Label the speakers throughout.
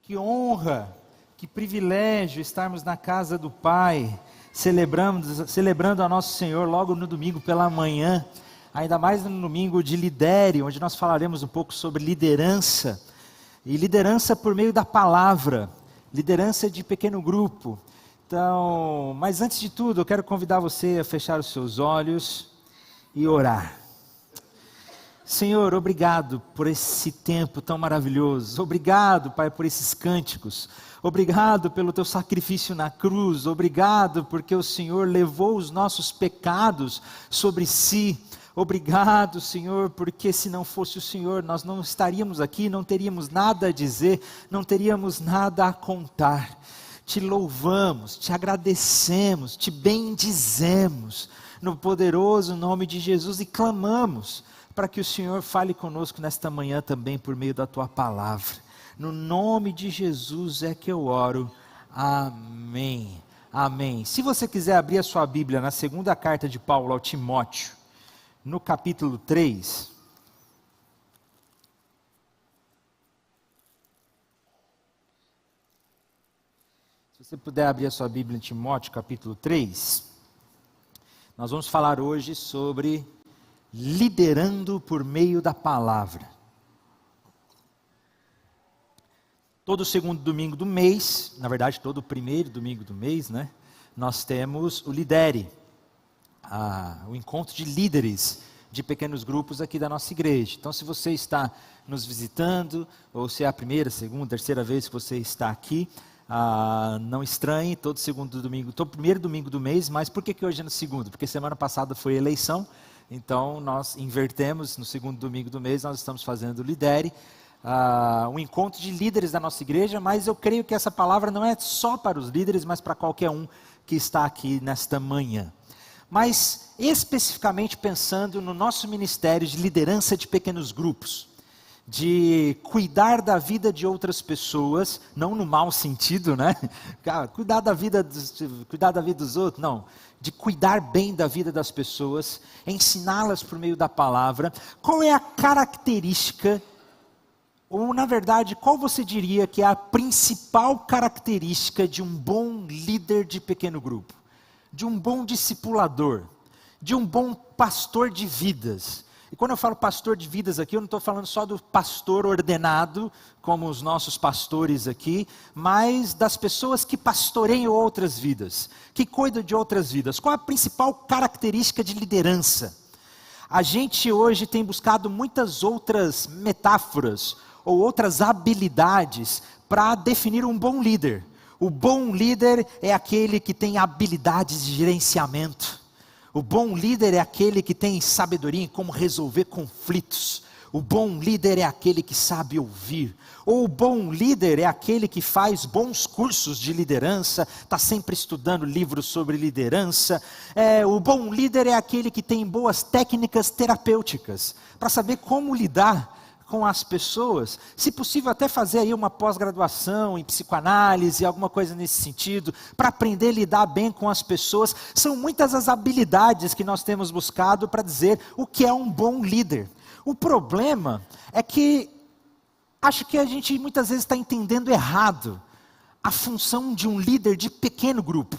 Speaker 1: Que honra, que privilégio estarmos na casa do Pai, celebrando a nosso Senhor logo no domingo pela manhã, ainda mais no domingo de Lidere, onde nós falaremos um pouco sobre liderança, e liderança por meio da palavra, liderança de pequeno grupo. Então, mas antes de tudo, eu quero convidar você a fechar os seus olhos e orar. Senhor, obrigado por esse tempo tão maravilhoso, obrigado, Pai, por esses cânticos, obrigado pelo teu sacrifício na cruz, obrigado porque o Senhor levou os nossos pecados sobre si, obrigado, Senhor, porque se não fosse o Senhor, nós não estaríamos aqui, não teríamos nada a dizer, não teríamos nada a contar. Te louvamos, te agradecemos, te bendizemos, no poderoso nome de Jesus e clamamos, para que o Senhor fale conosco nesta manhã também por meio da Tua palavra. No nome de Jesus é que eu oro. Amém. Amém. Se você quiser abrir a sua Bíblia na segunda carta de Paulo ao Timóteo, no capítulo 3. Se você puder abrir a sua Bíblia em Timóteo, capítulo 3. Nós vamos falar hoje sobre liderando por meio da palavra. Todo segundo domingo do mês, na verdade todo primeiro domingo do mês, né? Nós temos o Lidere, o encontro de líderes de pequenos grupos aqui da nossa igreja. Então, se você está nos visitando, ou se é a primeira, segunda, terceira vez que você está aqui, não estranhe, todo primeiro domingo do mês. Mas por que hoje é no segundo? Porque semana passada foi eleição. Então, nós invertemos, no segundo domingo do mês, nós estamos fazendo o Lidere, um encontro de líderes da nossa igreja, mas eu creio que essa palavra não é só para os líderes, mas para qualquer um que está aqui nesta manhã. Mas, especificamente pensando no nosso ministério de liderança de pequenos grupos, de cuidar da vida de outras pessoas, não no mau sentido, né? Cuidar da vida dos outros, não. De cuidar bem da vida das pessoas, ensiná-las por meio da palavra. Qual é a característica, ou na verdade, qual você diria que é a principal característica de um bom líder de pequeno grupo? De um bom discipulador? De um bom pastor de vidas? E quando eu falo pastor de vidas aqui, eu não estou falando só do pastor ordenado, como os nossos pastores aqui, mas das pessoas que pastoreiam outras vidas, que cuidam de outras vidas. Qual a principal característica de liderança? A gente hoje tem buscado muitas outras metáforas, ou outras habilidades, para definir um bom líder. O bom líder é aquele que tem habilidades de gerenciamento. O bom líder é aquele que tem sabedoria em como resolver conflitos. O bom líder é aquele que sabe ouvir. Ou o bom líder é aquele que faz bons cursos de liderança, está sempre estudando livros sobre liderança. O bom líder é aquele que tem boas técnicas terapêuticas, para saber como lidar com as pessoas, se possível até fazer aí uma pós-graduação em psicoanálise, alguma coisa nesse sentido, para aprender a lidar bem com as pessoas. São muitas as habilidades que nós temos buscado para dizer o que é um bom líder. O problema é que acho que a gente muitas vezes está entendendo errado a função de um líder de pequeno grupo,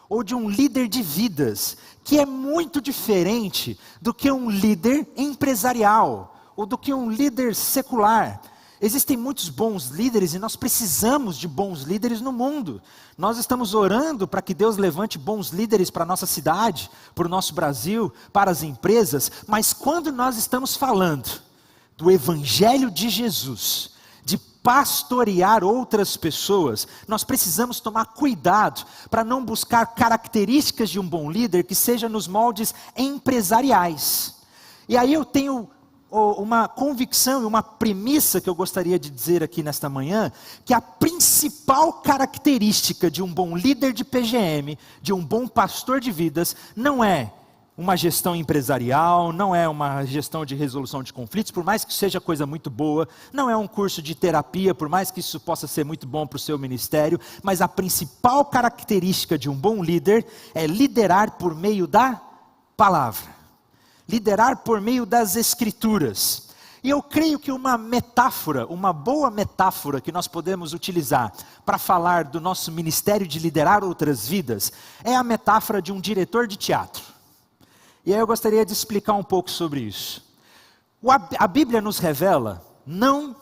Speaker 1: ou de um líder de vidas, que é muito diferente do que um líder empresarial, ou do que um líder secular. Existem muitos bons líderes e nós precisamos de bons líderes no mundo. Nós estamos orando para que Deus levante bons líderes para a nossa cidade, para o nosso Brasil, para as empresas. Mas quando nós estamos falando do Evangelho de Jesus, de pastorear outras pessoas, nós precisamos tomar cuidado para não buscar características de um bom líder que seja nos moldes empresariais. E aí eu tenho uma convicção e uma premissa que eu gostaria de dizer aqui nesta manhã, que a principal característica de um bom líder de PGM, de um bom pastor de vidas, não é uma gestão empresarial, não é uma gestão de resolução de conflitos, por mais que seja coisa muito boa, não é um curso de terapia, por mais que isso possa ser muito bom para o seu ministério, mas a principal característica de um bom líder é liderar por meio da palavra. Liderar por meio das Escrituras. E eu creio que uma metáfora, uma boa metáfora que nós podemos utilizar para falar do nosso ministério de liderar outras vidas, é a metáfora de um diretor de teatro. E aí eu gostaria de explicar um pouco sobre isso. A Bíblia nos revela não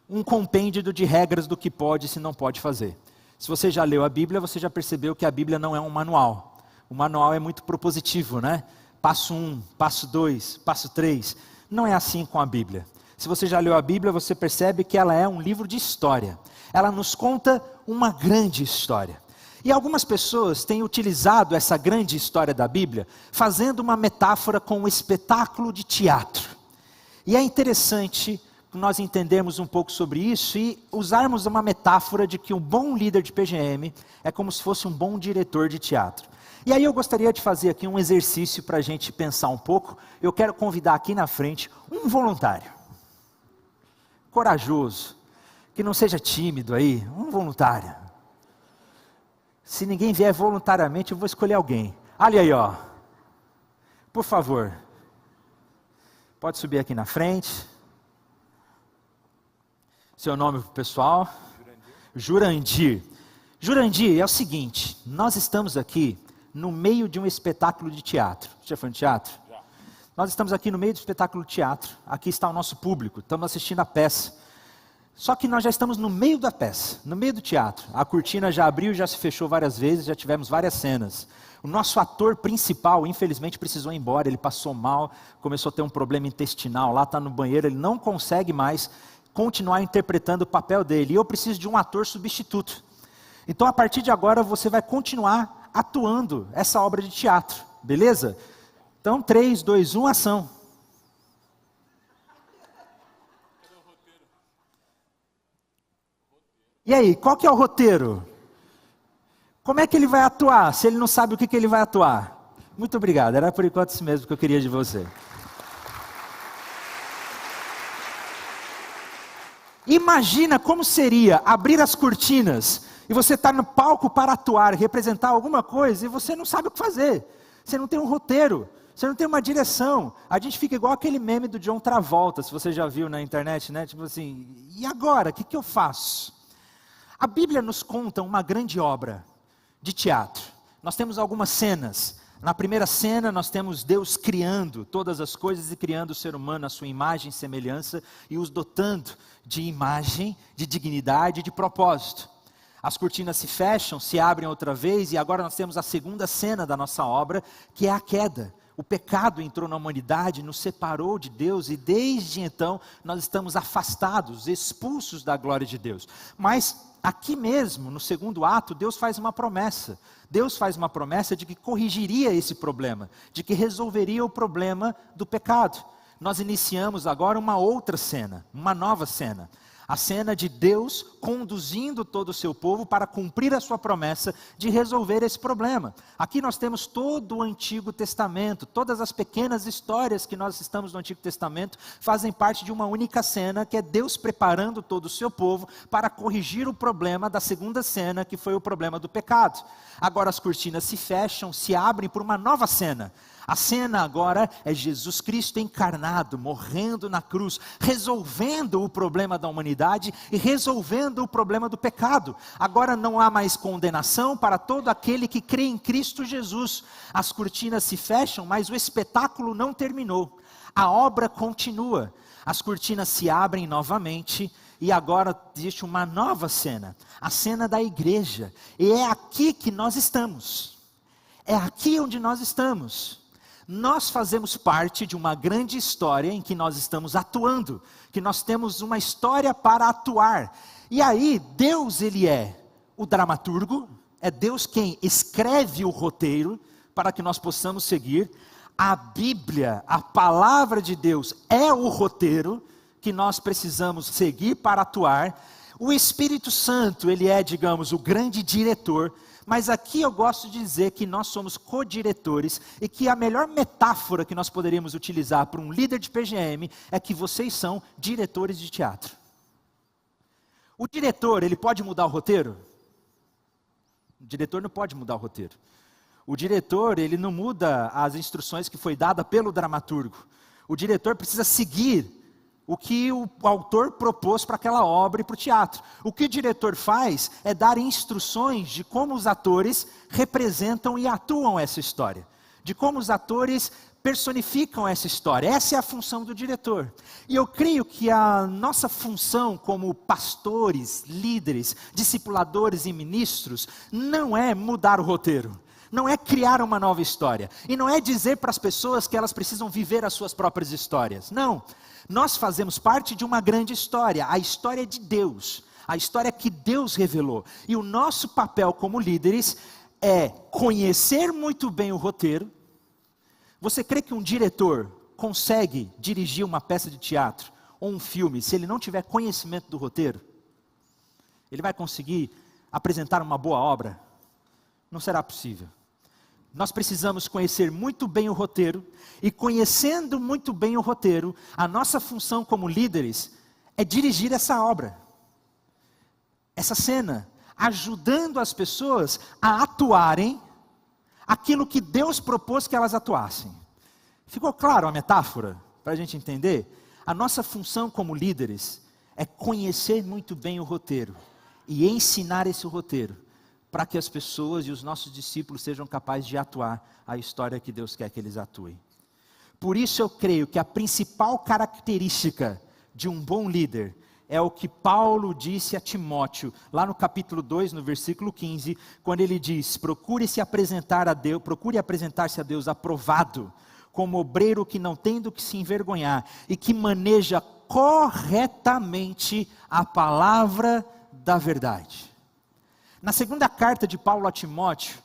Speaker 1: um compêndio de regras do que pode e se não pode fazer. Se você já leu a Bíblia, você já percebeu que a Bíblia não é um manual. O manual é muito propositivo, né? Passo 1, passo 2, passo 3. Não é assim com a Bíblia. Se você já leu a Bíblia, você percebe que ela é um livro de história. Ela nos conta uma grande história. E algumas pessoas têm utilizado essa grande história da Bíblia, fazendo uma metáfora com um espetáculo de teatro. E é interessante nós entendermos um pouco sobre isso e usarmos uma metáfora de que um bom líder de PGM é como se fosse um bom diretor de teatro. E aí eu gostaria de fazer aqui um exercício para a gente pensar um pouco. Eu quero convidar aqui na frente um voluntário, corajoso, que não seja tímido aí, um voluntário. Se ninguém vier voluntariamente, eu vou escolher alguém. Olha aí, ó. Por favor, pode subir aqui na frente. Seu nome pro pessoal? Jurandir. Jurandir, é o seguinte, nós estamos aqui no meio de um espetáculo de teatro. Você já foi no teatro? Já. Nós estamos aqui no meio do espetáculo de teatro. Aqui está o nosso público, estamos assistindo a peça. Só que nós já estamos no meio da peça, no meio do teatro. A cortina já abriu, já se fechou várias vezes, já tivemos várias cenas. O nosso ator principal, infelizmente, precisou ir embora, ele passou mal, começou a ter um problema intestinal, lá está no banheiro, ele não consegue mais continuar interpretando o papel dele. E eu preciso de um ator substituto. Então, a partir de agora, você vai continuar atuando essa obra de teatro, beleza? Então, 3, 2, 1, ação. E aí, qual que é o roteiro? Como é que ele vai atuar, se ele não sabe o que ele vai atuar? Muito obrigado, era por enquanto isso mesmo que eu queria de você. Imagina como seria abrir as cortinas e você está no palco para atuar, representar alguma coisa e você não sabe o que fazer. Você não tem um roteiro, você não tem uma direção. A gente fica igual aquele meme do John Travolta, se você já viu na internet, né? Tipo assim, e agora? O que eu faço? A Bíblia nos conta uma grande obra de teatro. Nós temos algumas cenas. Na primeira cena nós temos Deus criando todas as coisas e criando o ser humano à sua imagem e semelhança e os dotando de imagem, de dignidade, de propósito. As cortinas se fecham, se abrem outra vez e agora nós temos a segunda cena da nossa obra, que é a queda. O pecado entrou na humanidade, nos separou de Deus e desde então nós estamos afastados, expulsos da glória de Deus. Mas aqui mesmo, no segundo ato, Deus faz uma promessa. Deus faz uma promessa de que corrigiria esse problema, de que resolveria o problema do pecado. Nós iniciamos agora uma outra cena, uma nova cena. A cena de Deus conduzindo todo o seu povo para cumprir a sua promessa de resolver esse problema. Aqui nós temos todo o Antigo Testamento, todas as pequenas histórias que nós estamos no Antigo Testamento fazem parte de uma única cena, que é Deus preparando todo o seu povo para corrigir o problema da segunda cena, que foi o problema do pecado. Agora as cortinas se fecham, se abrem por uma nova cena. A cena agora é Jesus Cristo encarnado, morrendo na cruz, resolvendo o problema da humanidade e resolvendo o problema do pecado. Agora não há mais condenação para todo aquele que crê em Cristo Jesus. As cortinas se fecham, mas o espetáculo não terminou. A obra continua. As cortinas se abrem novamente e agora existe uma nova cena. A cena da igreja. E é aqui que nós estamos. É aqui onde nós estamos. Nós fazemos parte de uma grande história em que nós estamos atuando, que nós temos uma história para atuar. E aí, Deus, ele é o dramaturgo, é Deus quem escreve o roteiro para que nós possamos seguir. A Bíblia, a palavra de Deus, é o roteiro que nós precisamos seguir para atuar. O Espírito Santo, ele é, digamos, o grande diretor. Mas aqui eu gosto de dizer que nós somos co-diretores e que a melhor metáfora que nós poderíamos utilizar para um líder de PGM é que vocês são diretores de teatro. O diretor, ele pode mudar o roteiro? O diretor não pode mudar o roteiro. O diretor, ele não muda as instruções que foi dada pelo dramaturgo. O diretor precisa seguir o que o autor propôs para aquela obra e para o teatro. O que o diretor faz é dar instruções de como os atores representam e atuam essa história, de como os atores personificam essa história. Essa é a função do diretor. E eu creio que a nossa função como pastores, líderes, discipuladores e ministros não é mudar o roteiro, não é criar uma nova história, e não é dizer para as pessoas que elas precisam viver as suas próprias histórias. Não. Nós fazemos parte de uma grande história, a história de Deus, a história que Deus revelou. E o nosso papel como líderes é conhecer muito bem o roteiro. Você crê que um diretor consegue dirigir uma peça de teatro ou um filme se ele não tiver conhecimento do roteiro? Ele vai conseguir apresentar uma boa obra? Não será possível. Nós precisamos conhecer muito bem o roteiro, e conhecendo muito bem o roteiro, a nossa função como líderes é dirigir essa obra, essa cena, ajudando as pessoas a atuarem aquilo que Deus propôs que elas atuassem. Ficou claro a metáfora? Para a gente entender? A nossa função como líderes é conhecer muito bem o roteiro e ensinar esse roteiro, para que as pessoas e os nossos discípulos sejam capazes de atuar a história que Deus quer que eles atuem. Por isso eu creio que a principal característica de um bom líder é o que Paulo disse a Timóteo, lá no capítulo 2, no versículo 15, quando ele diz: procure apresentar-se a Deus aprovado, como obreiro que não tem do que se envergonhar, e que maneja corretamente a palavra da verdade. Na segunda carta de Paulo a Timóteo,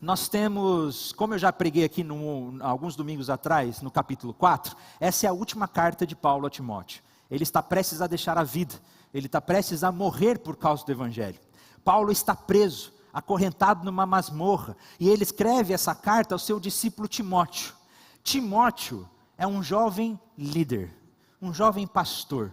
Speaker 1: nós temos, como eu já preguei aqui alguns domingos atrás, no capítulo 4, essa é a última carta de Paulo a Timóteo. Ele está prestes a deixar a vida, ele está prestes a morrer por causa do Evangelho. Paulo está preso, acorrentado numa masmorra, e ele escreve essa carta ao seu discípulo Timóteo. Timóteo é um jovem líder, um jovem pastor.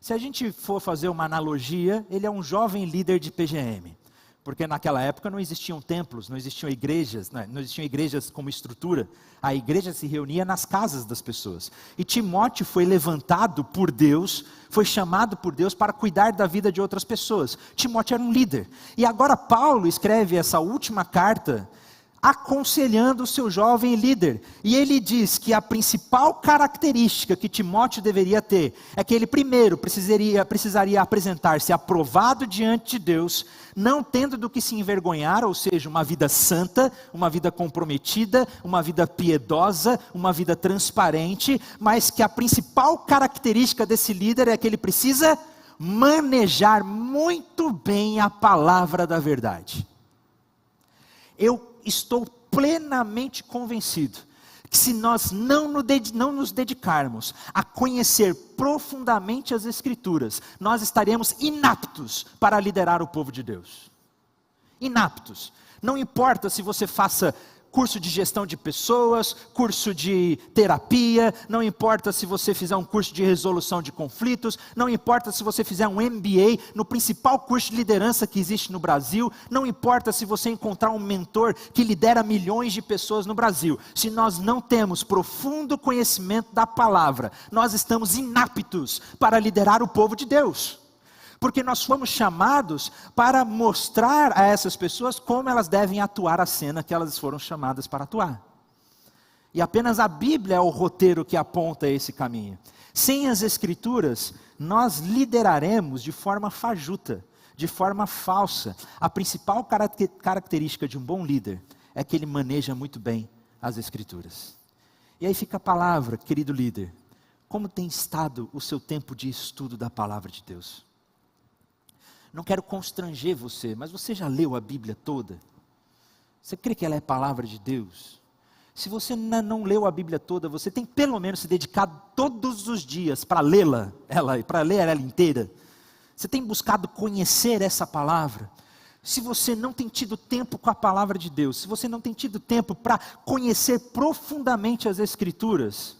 Speaker 1: Se a gente for fazer uma analogia, ele é um jovem líder de PGM. Porque naquela época não existiam templos, não existiam igrejas, não existiam igrejas como estrutura. A igreja se reunia nas casas das pessoas. E Timóteo foi levantado por Deus, foi chamado por Deus para cuidar da vida de outras pessoas. Timóteo era um líder. E agora Paulo escreve essa última carta aconselhando o seu jovem líder. E ele diz que a principal característica que Timóteo deveria ter é que ele primeiro precisaria apresentar-se aprovado diante de Deus, não tendo do que se envergonhar, ou seja, uma vida santa, uma vida comprometida, uma vida piedosa, uma vida transparente, mas que a principal característica desse líder é que ele precisa manejar muito bem a palavra da verdade. Eu estou plenamente convencido que se nós não nos dedicarmos a conhecer profundamente as Escrituras, nós estaremos inaptos para liderar o povo de Deus. Inaptos. Não importa se você faça curso de gestão de pessoas, curso de terapia, não importa se você fizer um curso de resolução de conflitos, não importa se você fizer um MBA no principal curso de liderança que existe no Brasil, não importa se você encontrar um mentor que lidera milhões de pessoas no Brasil, se nós não temos profundo conhecimento da palavra, nós estamos inaptos para liderar o povo de Deus. Porque nós fomos chamados para mostrar a essas pessoas como elas devem atuar a cena que elas foram chamadas para atuar. E apenas a Bíblia é o roteiro que aponta esse caminho. Sem as Escrituras, nós lideraremos de forma fajuta, de forma falsa. A principal característica de um bom líder é que ele maneja muito bem as Escrituras. E aí fica a palavra, querido líder. Como tem estado o seu tempo de estudo da palavra de Deus? Não quero constranger você, mas você já leu a Bíblia toda? Você crê que ela é palavra de Deus? Se você não leu a Bíblia toda, você tem pelo menos se dedicado todos os dias para lê-la, para ler ela inteira. Você tem buscado conhecer essa palavra? Se você não tem tido tempo com a palavra de Deus, se você não tem tido tempo para conhecer profundamente as Escrituras,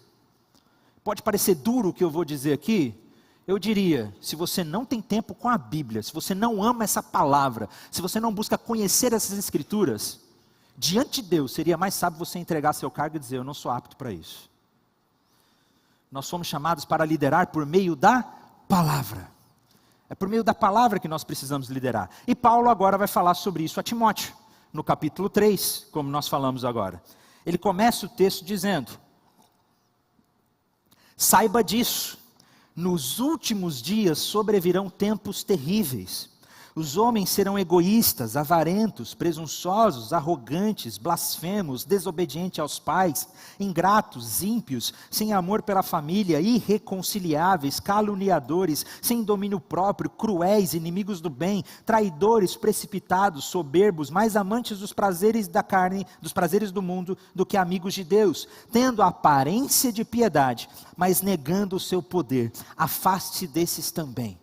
Speaker 1: pode parecer duro o que eu vou dizer aqui. Eu diria, se você não tem tempo com a Bíblia, se você não ama essa palavra, se você não busca conhecer essas Escrituras, diante de Deus seria mais sábio você entregar seu cargo e dizer: eu não sou apto para isso. nós fomos chamados para liderar por meio da palavra. É por meio da palavra que nós precisamos liderar. E Paulo agora vai falar sobre isso a Timóteo, no capítulo 3, como nós falamos agora. Ele começa o texto dizendo: saiba disso, nos últimos dias sobrevirão tempos terríveis. Os homens serão egoístas, avarentos, presunçosos, arrogantes, blasfemos, desobedientes aos pais, ingratos, ímpios, sem amor pela família, irreconciliáveis, caluniadores, sem domínio próprio, cruéis, inimigos do bem, traidores, precipitados, soberbos, mais amantes dos prazeres da carne, dos prazeres do mundo, do que amigos de Deus, tendo a aparência de piedade, mas negando o seu poder. Afaste desses também.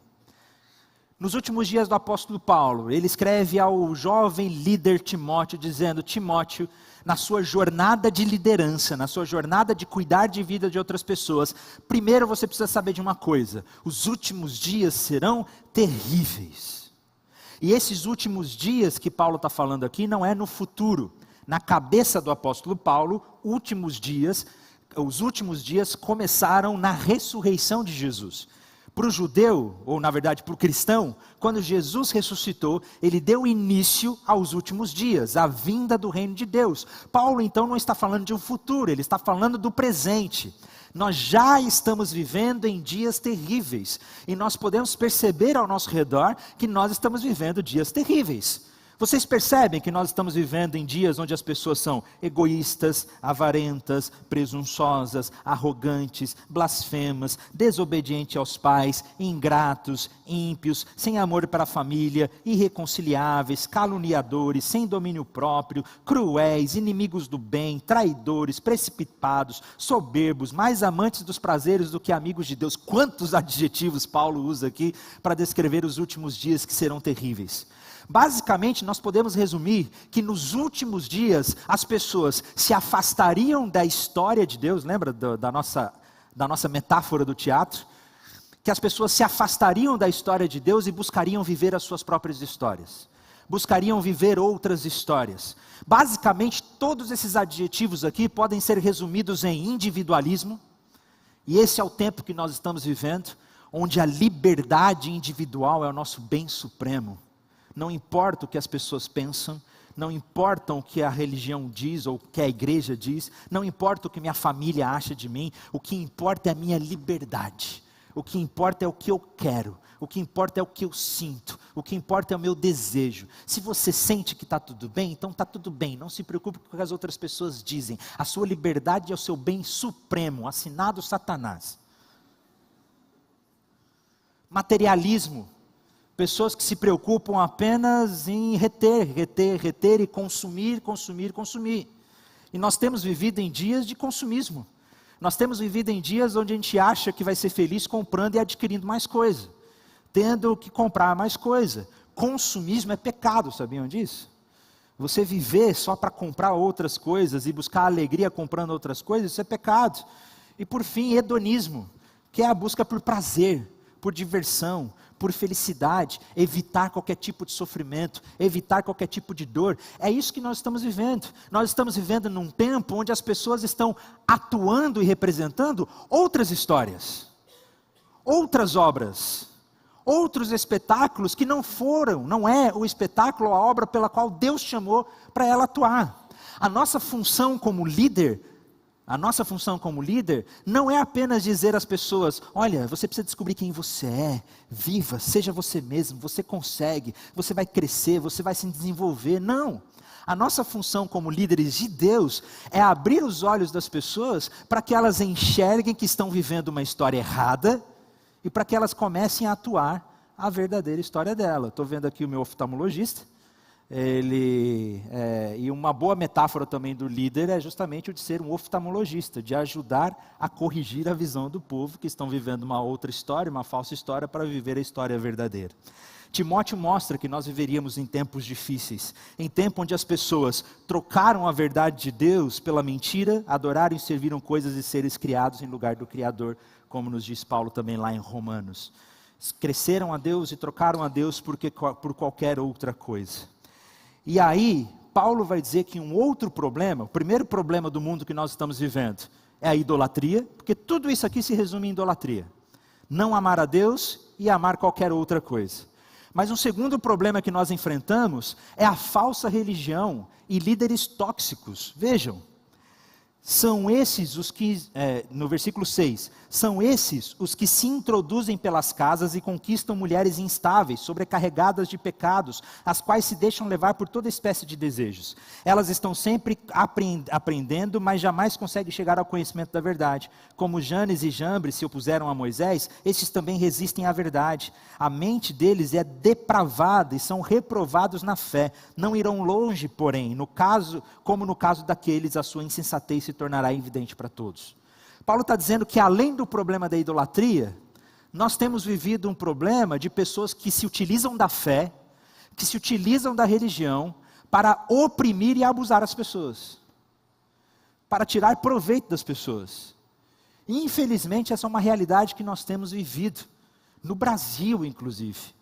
Speaker 1: Nos últimos dias do apóstolo Paulo, ele escreve ao jovem líder Timóteo, dizendo: Timóteo, na sua jornada de liderança, na sua jornada de cuidar de vida de outras pessoas, primeiro você precisa saber de uma coisa: os últimos dias serão terríveis. E esses últimos dias que Paulo está falando aqui não é no futuro. Na cabeça do apóstolo Paulo, os últimos dias começaram na ressurreição de Jesus. Para o judeu, ou na verdade para o cristão, quando Jesus ressuscitou, ele deu início aos últimos dias, à vinda do reino de Deus. Paulo então não está falando de um futuro, ele está falando do presente. Nós já estamos vivendo em dias terríveis, e nós podemos perceber ao nosso redor que nós estamos vivendo dias terríveis. Vocês percebem que nós estamos vivendo em dias onde as pessoas são egoístas, avarentas, presunçosas, arrogantes, blasfemas, desobedientes aos pais, ingratos, ímpios, sem amor para a família, irreconciliáveis, caluniadores, sem domínio próprio, cruéis, inimigos do bem, traidores, precipitados, soberbos, mais amantes dos prazeres do que amigos de Deus. Quantos adjetivos Paulo usa aqui para descrever os últimos dias que serão terríveis. Basicamente, nós podemos resumir que nos últimos dias as pessoas se afastariam da história de Deus. Lembra da nossa metáfora do teatro? Que as pessoas se afastariam da história de Deus e buscariam viver as suas próprias histórias. Buscariam viver outras histórias. Basicamente, todos esses adjetivos aqui podem ser resumidos em individualismo. E esse é o tempo que nós estamos vivendo, onde a liberdade individual é o nosso bem supremo. Não importa o que as pessoas pensam, não importa o que a religião diz ou o que a igreja diz, não importa o que minha família acha de mim, o que importa é a minha liberdade, o que importa é o que eu quero, o que importa é o que eu sinto, o que importa é o meu desejo. Se você sente que está tudo bem, então está tudo bem, não se preocupe com o que as outras pessoas dizem, a sua liberdade é o seu bem supremo, assinado Satanás. Materialismo. Pessoas que se preocupam apenas em reter e consumir. E nós temos vivido em dias de consumismo. Nós temos vivido em dias onde a gente acha que vai ser feliz comprando e adquirindo mais coisa. Tendo que comprar mais coisa. Consumismo é pecado, sabiam disso? Você viver só para comprar outras coisas e buscar alegria comprando outras coisas, isso é pecado. E por fim, hedonismo, que é a busca por prazer, por diversão, por felicidade, evitar qualquer tipo de sofrimento, evitar qualquer tipo de dor. É isso que nós estamos vivendo. Nós estamos vivendo num tempo onde as pessoas estão atuando e representando outras histórias, outras obras, outros espetáculos que não é o espetáculo ou a obra pela qual Deus chamou para ela atuar. A nossa função como líder não é apenas dizer às pessoas: olha, você precisa descobrir quem você é, viva, seja você mesmo, você consegue, você vai crescer, você vai se desenvolver. Não, a nossa função como líderes de Deus é abrir os olhos das pessoas para que elas enxerguem que estão vivendo uma história errada e para que elas comecem a atuar a verdadeira história dela. Estou vendo aqui o meu oftalmologista. E uma boa metáfora também do líder é justamente o de ser um oftalmologista, de ajudar a corrigir a visão do povo que estão vivendo uma outra história, uma falsa história, para viver a história verdadeira. Timóteo mostra que nós viveríamos em tempos difíceis, em tempo onde as pessoas trocaram a verdade de Deus pela mentira, adoraram e serviram coisas e seres criados em lugar do Criador, como nos diz Paulo também lá em Romanos. Cresceram a Deus e trocaram a Deus por qualquer outra coisa. E aí, Paulo vai dizer que um outro problema, o primeiro problema do mundo que nós estamos vivendo, é a idolatria, porque tudo isso aqui se resume em idolatria. Não amar a Deus e amar qualquer outra coisa. Mas um segundo problema que nós enfrentamos é a falsa religião e líderes tóxicos. Vejam, são esses os que, no versículo 6, são esses os que se introduzem pelas casas e conquistam mulheres instáveis, sobrecarregadas de pecados, as quais se deixam levar por toda espécie de desejos. Elas estão sempre aprendendo, mas jamais conseguem chegar ao conhecimento da verdade. Como Janes e Jambres se opuseram a Moisés, estes também resistem à verdade. A mente deles é depravada e são reprovados na fé. Não irão longe, porém, como no caso daqueles, a sua insensatez se tornará evidente para todos. Paulo está dizendo que além do problema da idolatria, nós temos vivido um problema de pessoas que se utilizam da fé, que se utilizam da religião para oprimir e abusar as pessoas, para tirar proveito das pessoas. E, infelizmente, essa é uma realidade que nós temos vivido, no Brasil inclusive.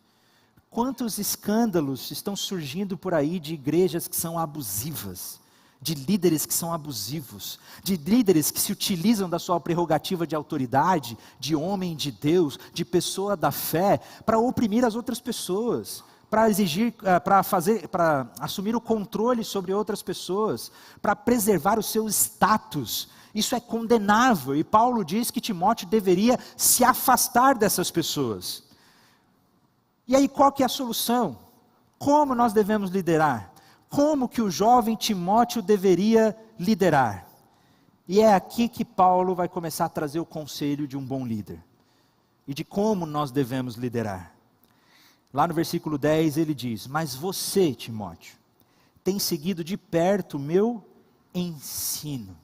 Speaker 1: Quantos escândalos estão surgindo por aí de igrejas que são abusivas, de líderes que são abusivos, de líderes que se utilizam da sua prerrogativa de autoridade, de homem de Deus, de pessoa da fé, para oprimir as outras pessoas, para exigir, para assumir o controle sobre outras pessoas, para preservar o seu status. Isso é condenável, e Paulo diz que Timóteo deveria se afastar dessas pessoas. E aí qual que é a solução? Como nós devemos liderar? Como que o jovem Timóteo deveria liderar? E é aqui que Paulo vai começar a trazer o conselho de um bom líder. E de como nós devemos liderar. Lá no versículo 10 ele diz: mas você, Timóteo, tem seguido de perto o meu ensino,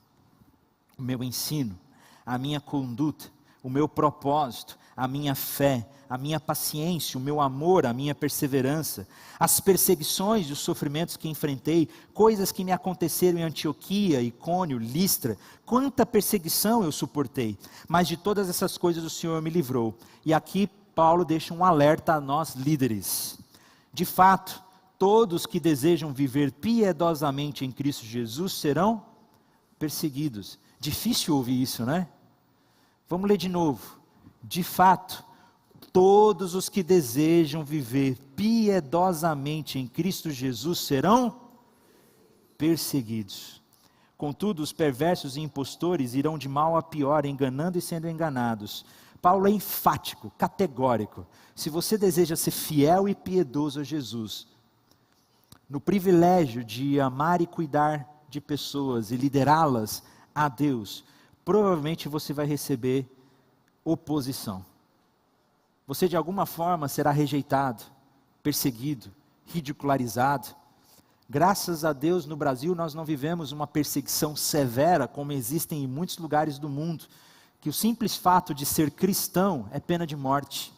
Speaker 1: a minha conduta, o meu propósito, a minha fé, a minha paciência, o meu amor, a minha perseverança, as perseguições e os sofrimentos que enfrentei, coisas que me aconteceram em Antioquia, Icônio, Listra, quanta perseguição eu suportei, mas de todas essas coisas o Senhor me livrou. E aqui Paulo deixa um alerta a nós líderes. De fato, todos que desejam viver piedosamente em Cristo Jesus serão perseguidos. Difícil ouvir isso, né? Vamos ler de novo. De fato, todos os que desejam viver piedosamente em Cristo Jesus serão perseguidos. Contudo, os perversos e impostores irão de mal a pior, enganando e sendo enganados. Paulo é enfático, categórico. Se você deseja ser fiel e piedoso a Jesus, no privilégio de amar e cuidar de pessoas e liderá-las a Deus, provavelmente você vai receber oposição. Você de alguma forma será rejeitado, perseguido, ridicularizado. Graças a Deus no Brasil nós não vivemos uma perseguição severa como existem em muitos lugares do mundo, que o simples fato de ser cristão é pena de morte.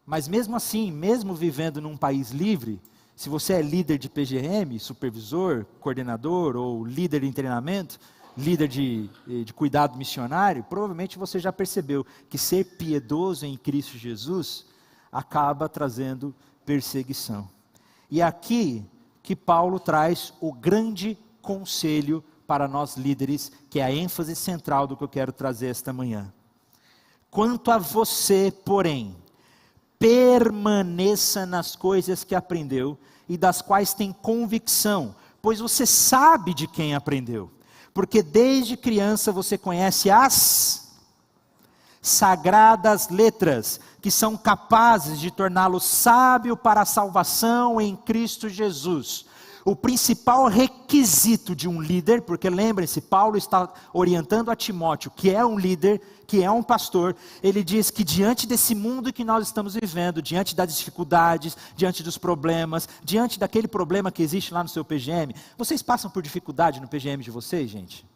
Speaker 1: Mas mesmo assim, mesmo vivendo num país livre, se você é líder de PGM, supervisor, coordenador ou líder em treinamento, líder de cuidado missionário, provavelmente você já percebeu que ser piedoso em Cristo Jesus acaba trazendo perseguição. E é aqui que Paulo traz o grande conselho para nós líderes, que é a ênfase central do que eu quero trazer esta manhã. Quanto a você, porém, permaneça nas coisas que aprendeu e das quais tem convicção, pois você sabe de quem aprendeu. Porque desde criança você conhece as sagradas letras, que são capazes de torná-lo sábio para a salvação em Cristo Jesus. O principal requisito de um líder, porque lembrem-se, Paulo está orientando a Timóteo, que é um líder, que é um pastor, ele diz que diante desse mundo que nós estamos vivendo, diante das dificuldades, diante dos problemas, diante daquele problema que existe lá no seu PGM, vocês passam por dificuldade no PGM de vocês, gente?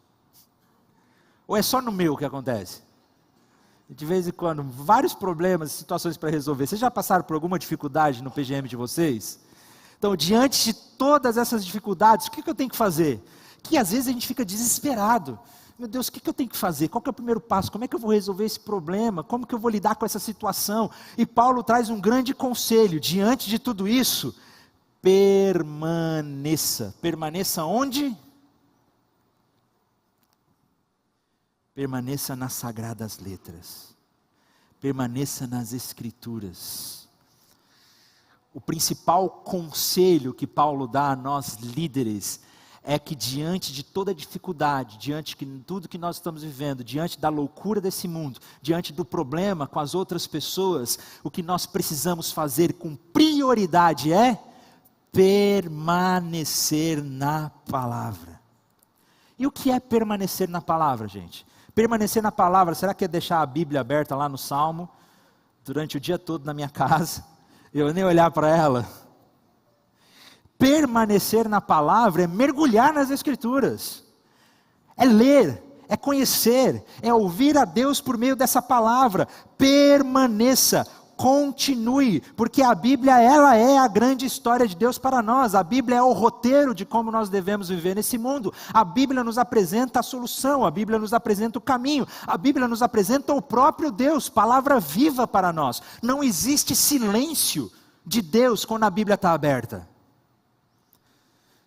Speaker 1: Ou é só no meu que acontece? De vez em quando, vários problemas, situações para resolver. Vocês já passaram por alguma dificuldade no PGM de vocês? Então, diante de todas essas dificuldades, o que eu tenho que fazer? Que às vezes a gente fica desesperado. Meu Deus, o que eu tenho que fazer? Qual que é o primeiro passo? Como é que eu vou resolver esse problema? Como que eu vou lidar com essa situação? E Paulo traz um grande conselho. Diante de tudo isso, permaneça. Permaneça onde? Permaneça nas sagradas letras. Permaneça nas Escrituras. O principal conselho que Paulo dá a nós líderes é que diante de toda dificuldade, diante de tudo que nós estamos vivendo, diante da loucura desse mundo, diante do problema com as outras pessoas, o que nós precisamos fazer com prioridade é permanecer na palavra. E o que é permanecer na palavra, gente? Permanecer na palavra, será que é deixar a Bíblia aberta lá no Salmo, durante o dia todo na minha casa, eu nem olhar para ela? Permanecer na palavra é mergulhar nas Escrituras, é ler, é conhecer, é ouvir a Deus por meio dessa palavra. Permaneça, continue, porque a Bíblia, ela é a grande história de Deus para nós. A Bíblia é o roteiro de como nós devemos viver nesse mundo. A Bíblia nos apresenta a solução, a Bíblia nos apresenta o caminho, a Bíblia nos apresenta o próprio Deus, palavra viva para nós. Não existe silêncio de Deus quando a Bíblia está aberta.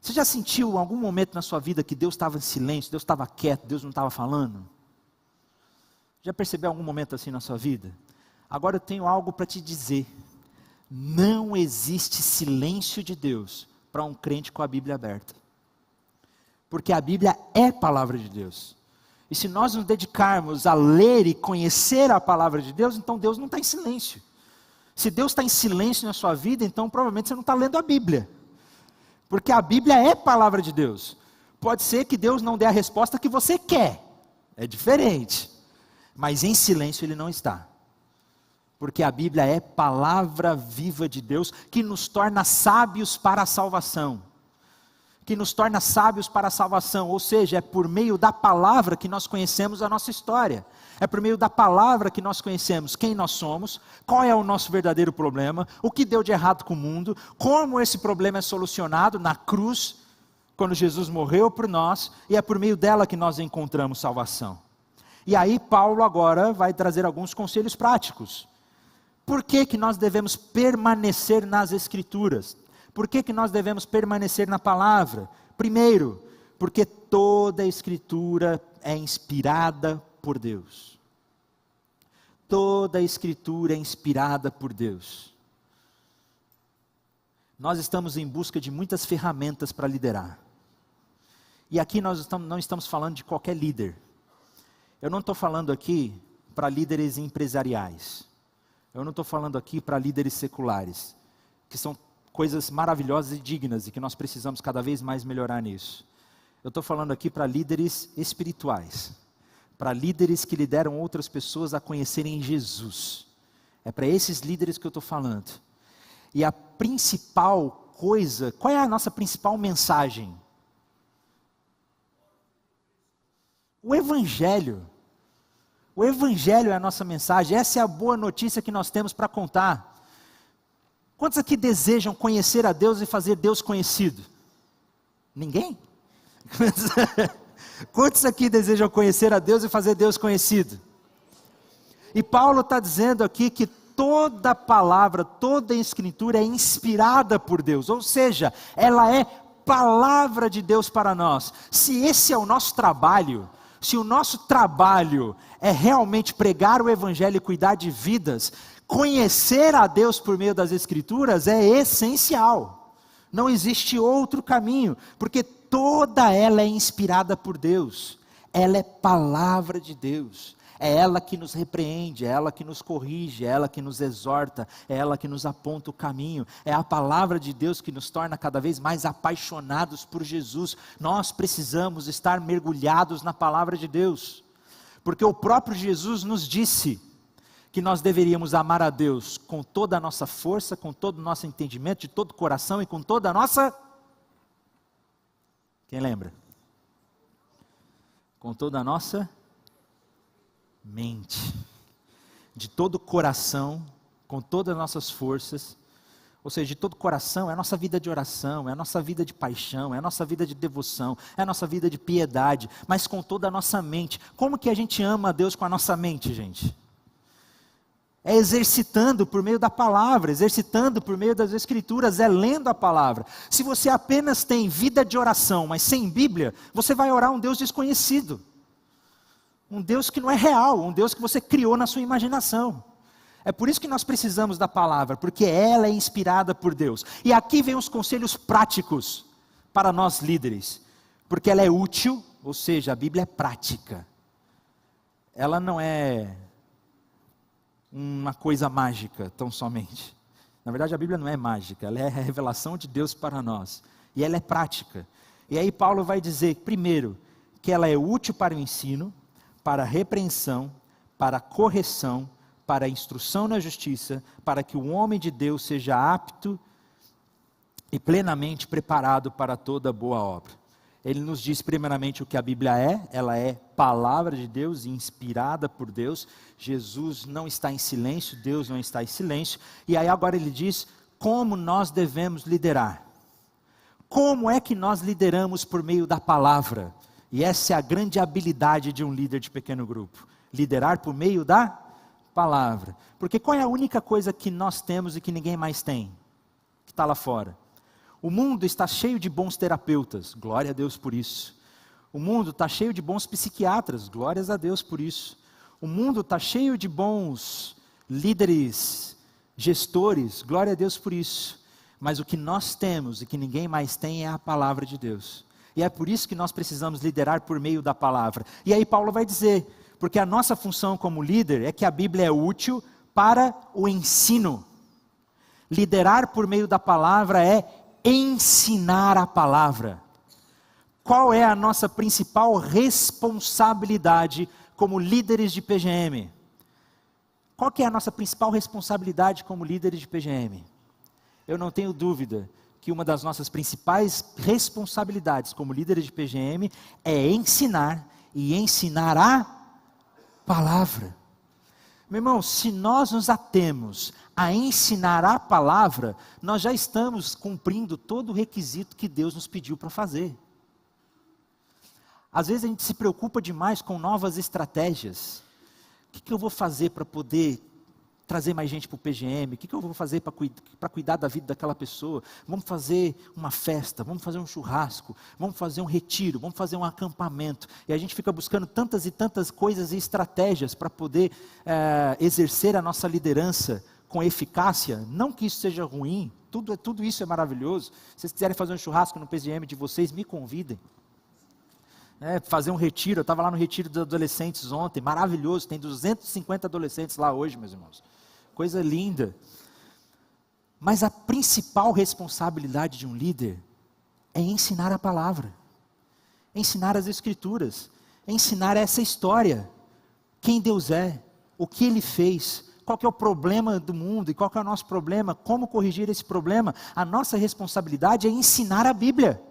Speaker 1: Você já sentiu em algum momento na sua vida que Deus estava em silêncio, Deus estava quieto, Deus não estava falando? Já percebeu algum momento assim na sua vida? Agora eu tenho algo para te dizer. Não existe silêncio de Deus para um crente com a Bíblia aberta. Porque a Bíblia é palavra de Deus. E se nós nos dedicarmos a ler e conhecer a palavra de Deus, então Deus não está em silêncio. Se Deus está em silêncio na sua vida, então provavelmente você não está lendo a Bíblia. Porque a Bíblia é palavra de Deus. Pode ser que Deus não dê a resposta que você quer. É diferente. Mas em silêncio Ele não está. Porque a Bíblia é palavra viva de Deus, que nos torna sábios para a salvação. Que nos torna sábios para a salvação. Ou seja, é por meio da palavra que nós conhecemos a nossa história. É por meio da palavra que nós conhecemos quem nós somos, qual é o nosso verdadeiro problema, o que deu de errado com o mundo, como esse problema é solucionado na cruz, quando Jesus morreu por nós, e é por meio dela que nós encontramos salvação. E aí Paulo agora vai trazer alguns conselhos práticos. Por que que nós devemos permanecer nas Escrituras? Por que que nós devemos permanecer na palavra? Primeiro, porque toda a Escritura é inspirada por Deus. Toda a Escritura é inspirada por Deus. Nós estamos em busca de muitas ferramentas para liderar. E aqui nós não estamos falando de qualquer líder. Eu não estou falando aqui para líderes empresariais. Eu não estou falando aqui para líderes seculares, que são coisas maravilhosas e dignas e que nós precisamos cada vez mais melhorar nisso. Eu estou falando aqui para líderes espirituais, para líderes que lideram outras pessoas a conhecerem Jesus. É para esses líderes que eu estou falando. E a principal coisa, qual é a nossa principal mensagem? O Evangelho. O Evangelho é a nossa mensagem, essa é a boa notícia que nós temos para contar. Quantos aqui desejam conhecer a Deus e fazer Deus conhecido? Ninguém? Quantos aqui desejam conhecer a Deus e fazer Deus conhecido? E Paulo está dizendo aqui que toda palavra, toda a Escritura é inspirada por Deus, ou seja, ela é palavra de Deus para nós. Se esse é o nosso trabalho, se o nosso trabalho é realmente pregar o Evangelho e cuidar de vidas, conhecer a Deus por meio das Escrituras é essencial. Não existe outro caminho, porque toda ela é inspirada por Deus. Ela é palavra de Deus. É ela que nos repreende, é ela que nos corrige, é ela que nos exorta, é ela que nos aponta o caminho. É a palavra de Deus que nos torna cada vez mais apaixonados por Jesus. Nós precisamos estar mergulhados na palavra de Deus, porque o próprio Jesus nos disse que nós deveríamos amar a Deus com toda a nossa força, com todo o nosso entendimento, de todo o coração e com toda a nossa... Quem lembra? Com toda a nossa mente, de todo o coração, com todas as nossas forças, ou seja, de todo o coração, é a nossa vida de oração, é a nossa vida de paixão, é a nossa vida de devoção, é a nossa vida de piedade, mas com toda a nossa mente. Como que a gente ama a Deus com a nossa mente, gente? É exercitando por meio da palavra, exercitando por meio das Escrituras, é lendo a palavra. Se você apenas tem vida de oração, mas sem Bíblia, você vai orar a um Deus desconhecido. Um Deus que não é real, um Deus que você criou na sua imaginação. É por isso que nós precisamos da palavra, porque ela é inspirada por Deus. E aqui vem os conselhos práticos para nós líderes, porque ela é útil, ou seja, a Bíblia é prática. Ela não é uma coisa mágica, tão somente. Na verdade, a Bíblia não é mágica, ela é a revelação de Deus para nós. E ela é prática. E aí Paulo vai dizer, primeiro, que ela é útil para o ensino, para a repreensão, para a correção, para a instrução na justiça, para que o homem de Deus seja apto e plenamente preparado para toda boa obra. Ele nos diz primeiramente o que a Bíblia é, ela é palavra de Deus, inspirada por Deus. Jesus não está em silêncio, Deus não está em silêncio. E aí agora ele diz como nós devemos liderar. Como é que nós lideramos por meio da palavra? E essa é a grande habilidade de um líder de pequeno grupo. Liderar por meio da palavra. Porque qual é a única coisa que nós temos e que ninguém mais tem? Que está lá fora. O mundo está cheio de bons terapeutas, glória a Deus por isso. O mundo está cheio de bons psiquiatras, glórias a Deus por isso. O mundo está cheio de bons líderes, gestores, glória a Deus por isso. Mas o que nós temos e que ninguém mais tem é a palavra de Deus. E é por isso que nós precisamos liderar por meio da palavra. E aí Paulo vai dizer, porque a nossa função como líder é que a Bíblia é útil para o ensino. Liderar por meio da palavra é ensinar a palavra. Qual é a nossa principal responsabilidade como líderes de PGM? Qual que é a nossa principal responsabilidade como líderes de PGM? Eu não tenho dúvida que uma das nossas principais responsabilidades como líderes de PGM é ensinar e ensinar a palavra. Meu irmão, se nós nos atemos a ensinar a palavra, nós já estamos cumprindo todo o requisito que Deus nos pediu para fazer. Às vezes a gente se preocupa demais com novas estratégias. O que eu vou fazer para poder trazer mais gente para o PGM? O que eu vou fazer para cuidar da vida daquela pessoa? Vamos fazer uma festa, vamos fazer um churrasco, vamos fazer um retiro, vamos fazer um acampamento. E a gente fica buscando tantas e tantas coisas e estratégias para poder exercer a nossa liderança com eficácia. Não que isso seja ruim, tudo isso é maravilhoso. Se vocês quiserem fazer um churrasco no PGM de vocês, me convidem. Fazer um retiro, eu estava lá no retiro dos adolescentes ontem, maravilhoso, tem 250 adolescentes lá hoje, meus irmãos. Coisa linda. Mas a principal responsabilidade de um líder é ensinar a palavra, ensinar as escrituras, ensinar essa história, quem Deus é, o que Ele fez, qual que é o problema do mundo e qual que é o nosso problema, como corrigir esse problema. A nossa responsabilidade é ensinar a Bíblia.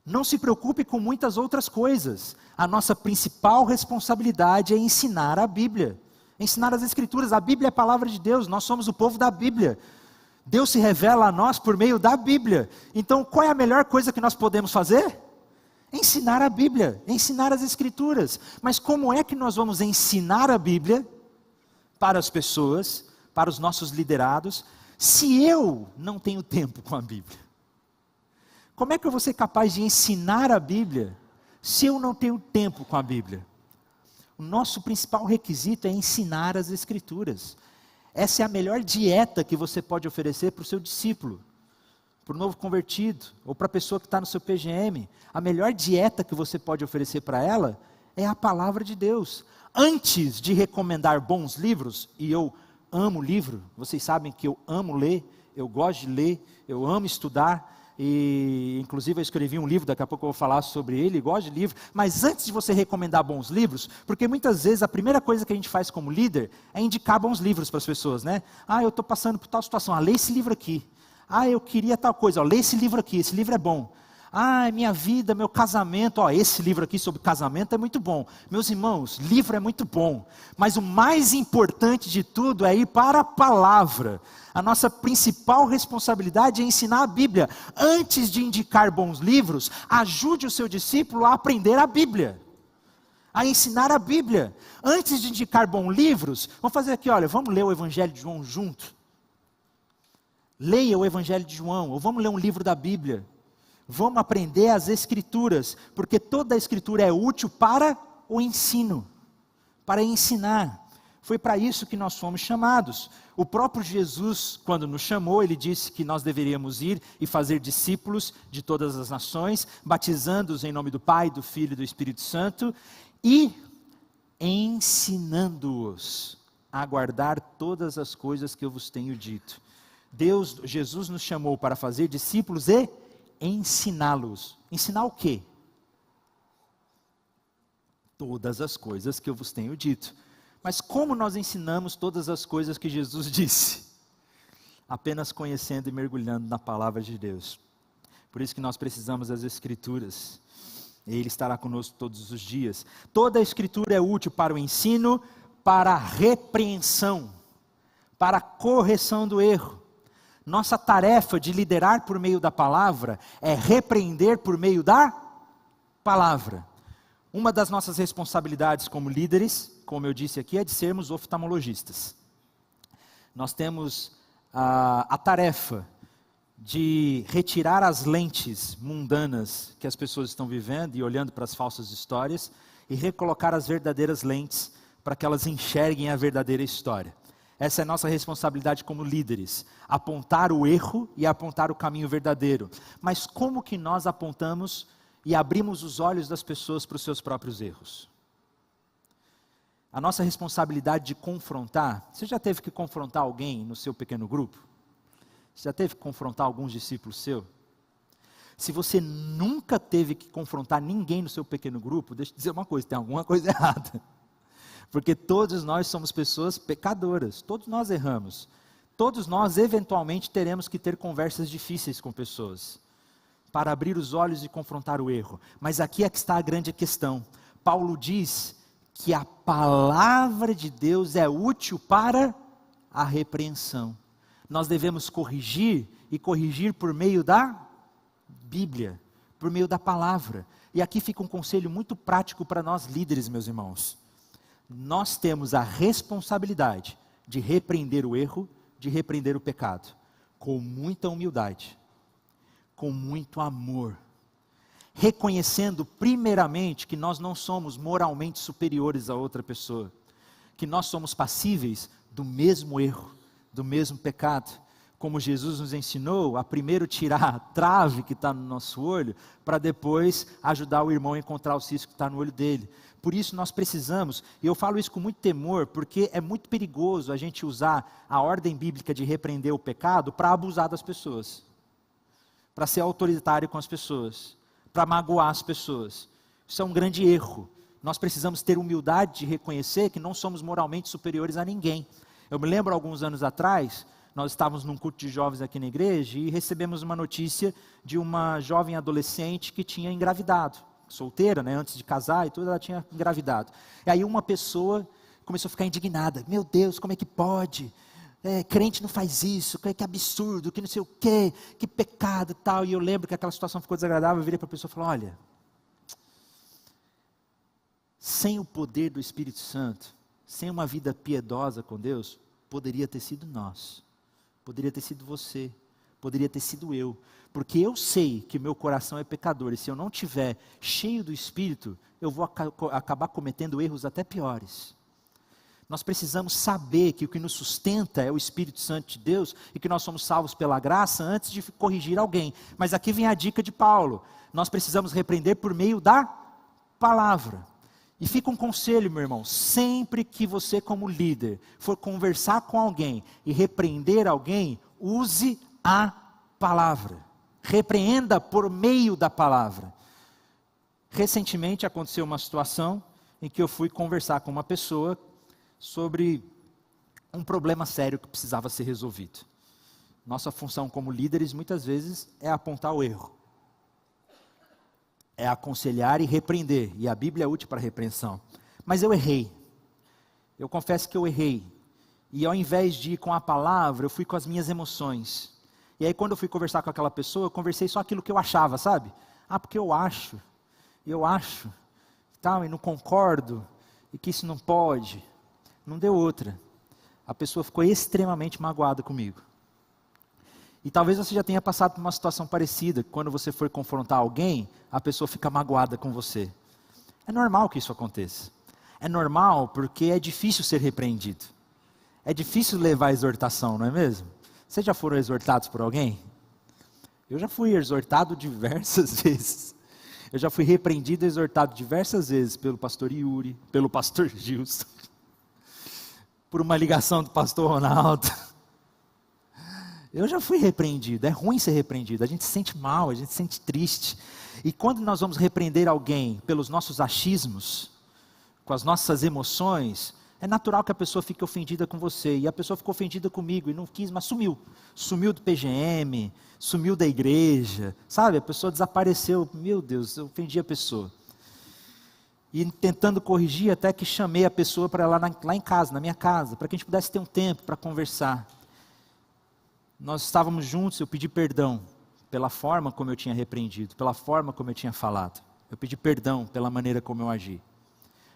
Speaker 1: Não se preocupe com muitas outras coisas. A nossa principal responsabilidade é ensinar a Bíblia. Ensinar as Escrituras. A Bíblia é a palavra de Deus. Nós somos o povo da Bíblia. Deus se revela a nós por meio da Bíblia. Então, qual é a melhor coisa que nós podemos fazer? Ensinar a Bíblia. Ensinar as Escrituras. Mas como é que nós vamos ensinar a Bíblia para as pessoas, para os nossos liderados, se eu não tenho tempo com a Bíblia? Como é que eu vou ser capaz de ensinar a Bíblia se eu não tenho tempo com a Bíblia? O nosso principal requisito é ensinar as Escrituras. Essa é a melhor dieta que você pode oferecer para o seu discípulo, para o novo convertido, ou para a pessoa que está no seu PGM. A melhor dieta que você pode oferecer para ela é a palavra de Deus. Antes de recomendar bons livros, e eu amo livro, vocês sabem que eu amo ler, eu gosto de ler, eu amo estudar, e inclusive eu escrevi um livro, daqui a pouco eu vou falar sobre ele, gosto de livro, mas antes de você recomendar bons livros, porque muitas vezes a primeira coisa que a gente faz como líder é indicar bons livros para as pessoas, né? Eu estou passando por tal situação, lê esse livro aqui. Eu queria tal coisa, lê esse livro aqui, esse livro é bom. Minha vida, meu casamento, esse livro aqui sobre casamento é muito bom. Meus irmãos, livro é muito bom, mas o mais importante de tudo é ir para a palavra. A nossa principal responsabilidade é ensinar a Bíblia. Antes de indicar bons livros, ajude o seu discípulo a aprender a Bíblia, a ensinar a Bíblia. Antes de indicar bons livros, vamos fazer aqui, vamos ler o Evangelho de João junto. Leia o Evangelho de João, ou vamos ler um livro da Bíblia. Vamos aprender as Escrituras, porque toda a Escritura é útil para o ensino, para ensinar. Foi para isso que nós fomos chamados. O próprio Jesus, quando nos chamou, ele disse que nós deveríamos ir e fazer discípulos de todas as nações, batizando-os em nome do Pai, do Filho e do Espírito Santo, e ensinando-os a guardar todas as coisas que eu vos tenho dito. Jesus nos chamou para fazer discípulos e ensiná-los. Ensinar o quê? Todas as coisas que eu vos tenho dito. Mas como nós ensinamos todas as coisas que Jesus disse? Apenas conhecendo e mergulhando na palavra de Deus. Por isso que nós precisamos das Escrituras. Ele estará conosco todos os dias. Toda a Escritura é útil para o ensino, para a repreensão, para a correção do erro. Nossa tarefa de liderar por meio da palavra é repreender por meio da palavra. Uma das nossas responsabilidades como líderes, como eu disse aqui, é de sermos oftalmologistas. Nós temos a tarefa de retirar as lentes mundanas que as pessoas estão vivendo e olhando para as falsas histórias e recolocar as verdadeiras lentes para que elas enxerguem a verdadeira história. Essa é a nossa responsabilidade como líderes, apontar o erro e apontar o caminho verdadeiro. Mas como que nós apontamos e abrimos os olhos das pessoas para os seus próprios erros? A nossa responsabilidade de confrontar. Você já teve que confrontar alguém no seu pequeno grupo? Você já teve que confrontar alguns discípulos seus? Se você nunca teve que confrontar ninguém no seu pequeno grupo, deixa eu dizer uma coisa, tem alguma coisa errada. Porque todos nós somos pessoas pecadoras, todos nós erramos. Todos nós eventualmente teremos que ter conversas difíceis com pessoas, para abrir os olhos e confrontar o erro. Mas aqui é que está a grande questão. Paulo diz que a palavra de Deus é útil para a repreensão. Nós devemos corrigir, e corrigir por meio da Bíblia, por meio da palavra. E aqui fica um conselho muito prático para nós líderes, meus irmãos. Nós temos a responsabilidade de repreender o erro, de repreender o pecado, com muita humildade, com muito amor, reconhecendo primeiramente que nós não somos moralmente superiores a outra pessoa, que nós somos passíveis do mesmo erro, do mesmo pecado, como Jesus nos ensinou a primeiro tirar a trave que está no nosso olho, para depois ajudar o irmão a encontrar o cisco que está no olho dele. Por isso nós precisamos, e eu falo isso com muito temor, porque é muito perigoso a gente usar a ordem bíblica de repreender o pecado para abusar das pessoas, para ser autoritário com as pessoas, para magoar as pessoas. Isso é um grande erro. Nós precisamos ter humildade de reconhecer que não somos moralmente superiores a ninguém. Eu me lembro, alguns anos atrás, nós estávamos num culto de jovens aqui na igreja e recebemos uma notícia de uma jovem adolescente que tinha engravidado. Solteira, né, antes de casar e tudo, ela tinha engravidado. E aí uma pessoa começou a ficar indignada. Meu Deus, como é que pode? Crente não faz isso, que absurdo, que não sei o quê, que pecado e tal. E eu lembro que aquela situação ficou desagradável, eu virei para a pessoa e falei, olha, sem o poder do Espírito Santo, sem uma vida piedosa com Deus, poderia ter sido nós, poderia ter sido você, poderia ter sido eu, porque eu sei que meu coração é pecador, e se eu não estiver cheio do Espírito, eu vou acabar cometendo erros até piores. Nós precisamos saber que o que nos sustenta é o Espírito Santo de Deus, e que nós somos salvos pela graça antes de corrigir alguém. Mas aqui vem a dica de Paulo, nós precisamos repreender por meio da palavra. E fica um conselho, meu irmão, sempre que você como líder for conversar com alguém e repreender alguém, use a palavra, repreenda por meio da palavra. Recentemente aconteceu uma situação em que eu fui conversar com uma pessoa sobre um problema sério que precisava ser resolvido. Nossa função como líderes muitas vezes é apontar o erro, é aconselhar e repreender, e a Bíblia é útil para a repreensão. Mas eu errei, eu confesso que eu errei, e ao invés de ir com a palavra, eu fui com as minhas emoções. E aí quando eu fui conversar com aquela pessoa, eu conversei só aquilo que eu achava, sabe? Porque eu acho, tal, e não concordo, e que isso não pode. Não deu outra. A pessoa ficou extremamente magoada comigo. E talvez você já tenha passado por uma situação parecida, quando você for confrontar alguém, a pessoa fica magoada com você. É normal que isso aconteça. É normal porque é difícil ser repreendido. É difícil levar a exortação, não é mesmo? Vocês já foram exortados por alguém? Eu já fui exortado diversas vezes. Eu já fui repreendido e exortado diversas vezes pelo pastor Yuri, pelo pastor Gilson, por uma ligação do pastor Ronaldo. Eu já fui repreendido. É ruim ser repreendido. A gente se sente mal, a gente se sente triste. E quando nós vamos repreender alguém pelos nossos achismos, com as nossas emoções, é natural que a pessoa fique ofendida com você. E a pessoa ficou ofendida comigo e não quis, mas sumiu. Sumiu do PGM, sumiu da igreja, sabe? A pessoa desapareceu. Meu Deus, eu ofendi a pessoa. E tentando corrigir, até que chamei a pessoa para lá em casa, na minha casa, para que a gente pudesse ter um tempo para conversar. Nós estávamos juntos, eu pedi perdão pela forma como eu tinha repreendido, pela forma como eu tinha falado. Eu pedi perdão pela maneira como eu agi.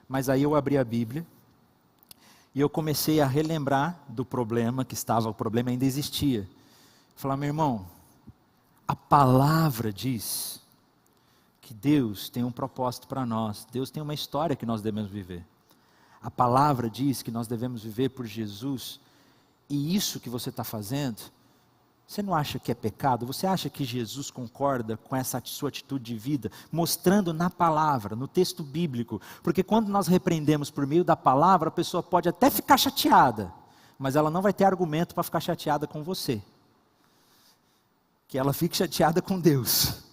Speaker 1: Mas aí eu abri a Bíblia e eu comecei a relembrar do problema que estava, o problema ainda existia. Falar, meu irmão, a palavra diz que Deus tem um propósito para nós. Deus tem uma história que nós devemos viver. A palavra diz que nós devemos viver por Jesus. E isso que você está fazendo, você não acha que é pecado? Você acha que Jesus concorda com essa sua atitude de vida? Mostrando na palavra, no texto bíblico. Porque quando nós repreendemos por meio da palavra, a pessoa pode até ficar chateada. Mas ela não vai ter argumento para ficar chateada com você. Que ela fique chateada com Deus.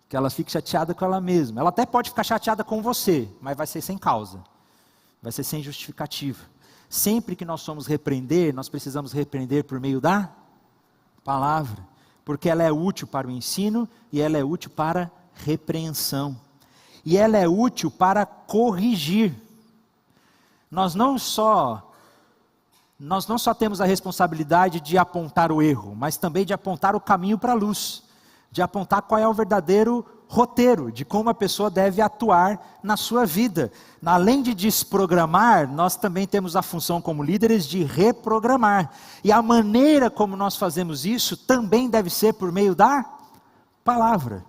Speaker 1: Que ela fique chateada com ela mesma. Ela até pode ficar chateada com você, mas vai ser sem causa. Vai ser sem justificativa. Sempre que nós somos repreender, nós precisamos repreender por meio da palavra. Porque ela é útil para o ensino e ela é útil para a repreensão. E ela é útil para corrigir. Nós não só temos a responsabilidade de apontar o erro, mas também de apontar o caminho para a luz. De apontar qual é o verdadeiro roteiro, de como a pessoa deve atuar na sua vida. Além de desprogramar, nós também temos a função como líderes de reprogramar. E a maneira como nós fazemos isso também deve ser por meio da palavra,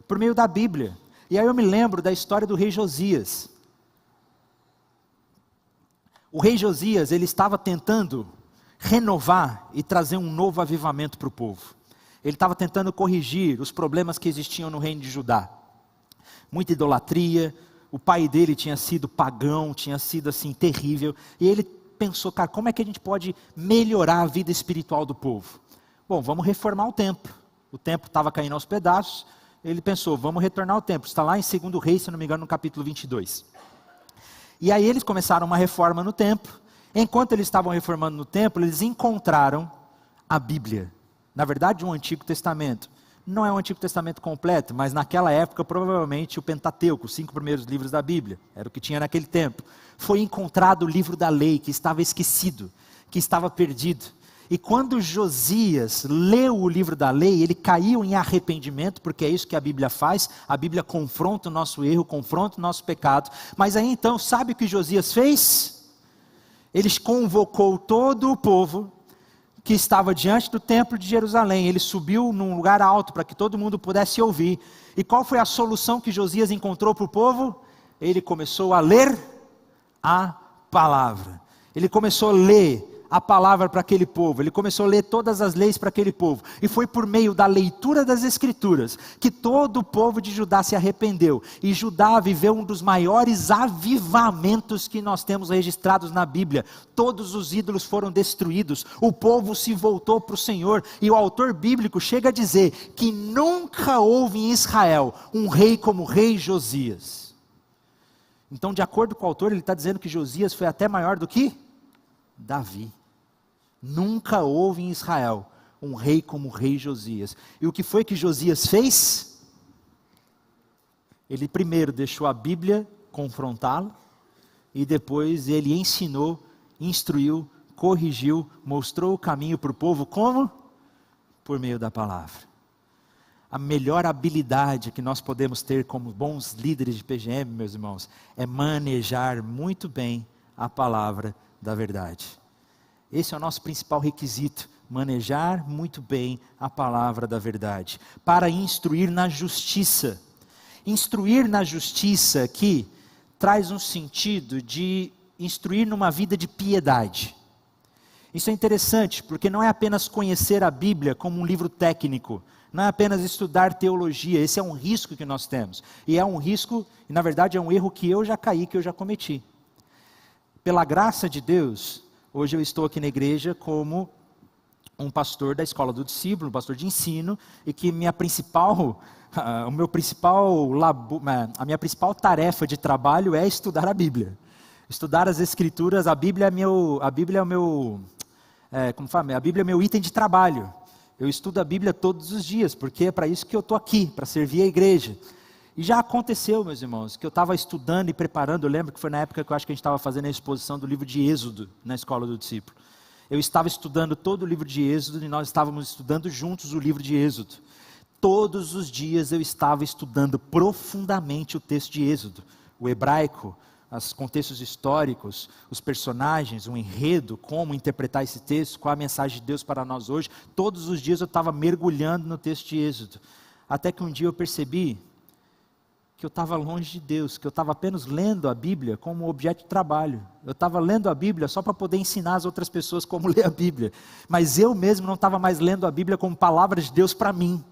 Speaker 1: por meio da Bíblia. E aí eu me lembro da história do rei Josias. O rei Josias, ele estava tentando renovar e trazer um novo avivamento para o povo. Ele estava tentando corrigir os problemas que existiam no reino de Judá. Muita idolatria, o pai dele tinha sido pagão, tinha sido assim terrível. E ele pensou, cara, como é que a gente pode melhorar a vida espiritual do povo? Bom, vamos reformar o templo. O templo estava caindo aos pedaços. Ele pensou, vamos retornar ao templo. Está lá em 2 Reis, se não me engano, no capítulo 22. E aí eles começaram uma reforma no templo. Enquanto eles estavam reformando no templo, eles encontraram a Bíblia. Na verdade, um Antigo Testamento. Não é um Antigo Testamento completo, mas naquela época, provavelmente, o Pentateuco, os 5 primeiros livros da Bíblia, era o que tinha naquele tempo. Foi encontrado o livro da lei, que estava esquecido, que estava perdido. E quando Josias leu o livro da lei, ele caiu em arrependimento, porque é isso que a Bíblia faz. A Bíblia confronta o nosso erro, confronta o nosso pecado. Mas aí então, sabe o que Josias fez? Ele convocou todo o povo que estava diante do templo de Jerusalém. Ele subiu num lugar alto para que todo mundo pudesse ouvir. E qual foi a solução que Josias encontrou para o povo? Ele começou a ler a palavra. Ele começou a ler a palavra para aquele povo. Ele começou a ler todas as leis para aquele povo. E foi por meio da leitura das Escrituras que todo o povo de Judá se arrependeu. E Judá viveu um dos maiores avivamentos que nós temos registrados na Bíblia. Todos os ídolos foram destruídos. O povo se voltou para o Senhor. E o autor bíblico chega a dizer que nunca houve em Israel um rei como o rei Josias. Então, de acordo com o autor, ele está dizendo que Josias foi até maior do que Davi. Nunca houve em Israel um rei como o rei Josias. E o que foi que Josias fez? Ele primeiro deixou a Bíblia confrontá-lo, e depois ele ensinou, instruiu, corrigiu, mostrou o caminho para o povo. Como? Por meio da palavra. A melhor habilidade que nós podemos ter como bons líderes de PGM, meus irmãos, é manejar muito bem a palavra da verdade. Esse é o nosso principal requisito, manejar muito bem a palavra da verdade, para instruir na justiça. Instruir na justiça aqui traz um sentido de instruir numa vida de piedade. Isso é interessante, porque não é apenas conhecer a Bíblia como um livro técnico, não é apenas estudar teologia, esse é um risco que nós temos. E é um risco, e na verdade é um erro que eu já caí, que eu já cometi. Pela graça de Deus, hoje eu estou aqui na igreja como um pastor da escola do discípulo, um pastor de ensino, e que a minha principal tarefa de trabalho é estudar a Bíblia. Estudar as Escrituras, a Bíblia é meu item de trabalho. Eu estudo a Bíblia todos os dias, porque é para isso que eu estou aqui, para servir a igreja. E já aconteceu, meus irmãos, que eu estava estudando e preparando, eu lembro que foi na época que eu acho que a gente estava fazendo a exposição do livro de Êxodo, na escola do discípulo. Eu estava estudando todo o livro de Êxodo e nós estávamos estudando juntos o livro de Êxodo. Todos os dias eu estava estudando profundamente o texto de Êxodo, o hebraico, os contextos históricos, os personagens, o enredo, como interpretar esse texto, qual a mensagem de Deus para nós hoje. Todos os dias eu estava mergulhando no texto de Êxodo. Até que um dia eu percebi que eu estava longe de Deus, que eu estava apenas lendo a Bíblia como objeto de trabalho. Eu estava lendo a Bíblia só para poder ensinar as outras pessoas como ler a Bíblia. Mas eu mesmo não estava mais lendo a Bíblia como palavra de Deus para mim,